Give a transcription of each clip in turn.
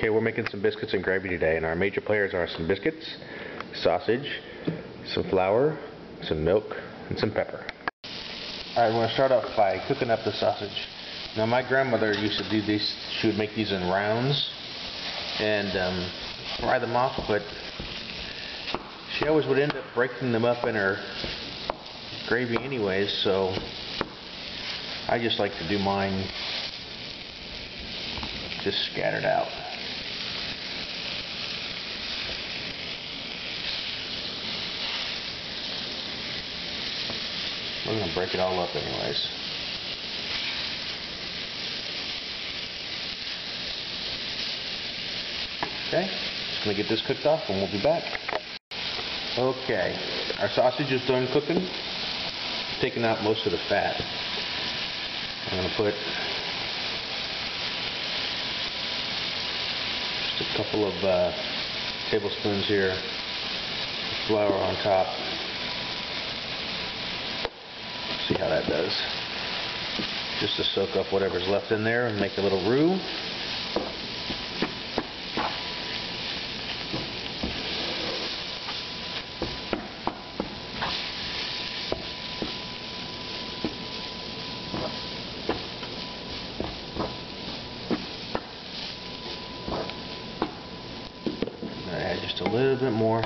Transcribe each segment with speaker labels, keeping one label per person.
Speaker 1: Okay, we're making some biscuits and gravy today, and our major players are some biscuits, sausage, some flour, some milk, and some pepper. Alright, we're going to start off by cooking up the sausage. Now my grandmother used to do these, she would make these in rounds and fry them off, but she always would end up breaking them up in her gravy anyways, so I just like to do mine just scattered out. We're going to break it all up anyways. Okay, just going to get this cooked off and we'll be back. Okay, our sausage is done cooking. Taking out most of the fat. I'm going to put just a couple of tablespoons here of flour on top. See how that does. Just to soak up whatever's left in there and make a little roux. Add just a little bit more.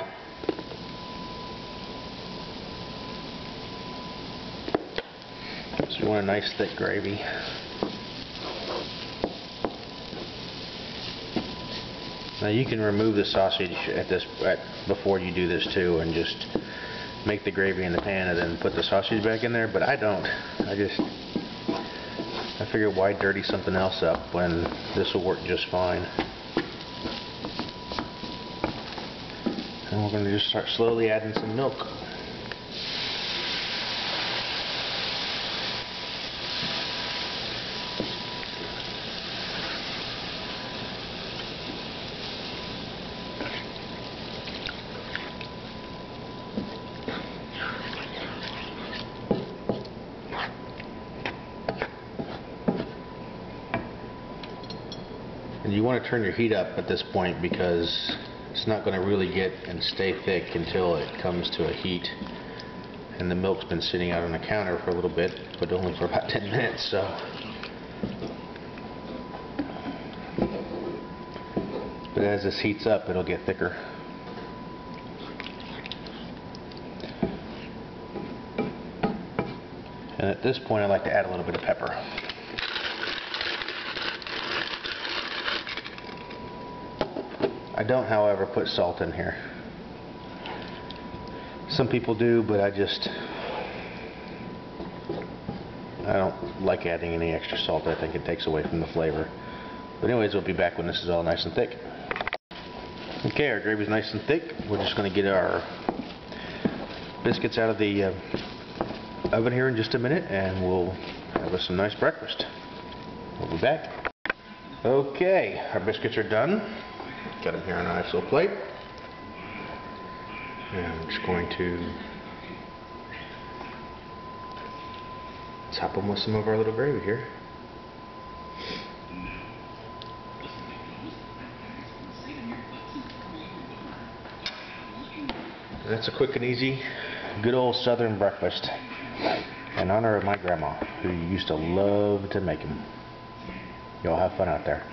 Speaker 1: So you want a nice thick gravy. Now you can remove the sausage before you do this too, and just make the gravy in the pan and then put the sausage back in there. But I don't. I figure why dirty something else up when this will work just fine. And we're going to just start slowly adding some milk. And you want to turn your heat up at this point because it's not going to really get and stay thick until it comes to a heat. And the milk's been sitting out on the counter for a little bit, but only for about 10 minutes, so. But as this heats up, it'll get thicker. And at this point, I like to add a little bit of pepper. I don't, however, put salt in here. Some people do, but I don't like adding any extra salt. I think it takes away from the flavor. But anyways, we'll be back when this is all nice and thick. Okay, our gravy's nice and thick. We're just going to get our biscuits out of the oven here in just a minute, and we'll have us some nice breakfast. We'll be back. Okay, our biscuits are done. Got them here on a nice little plate. And I'm just going to top them with some of our little gravy here. That's a quick and easy, good old Southern breakfast in honor of my grandma, who used to love to make them. Y'all have fun out there.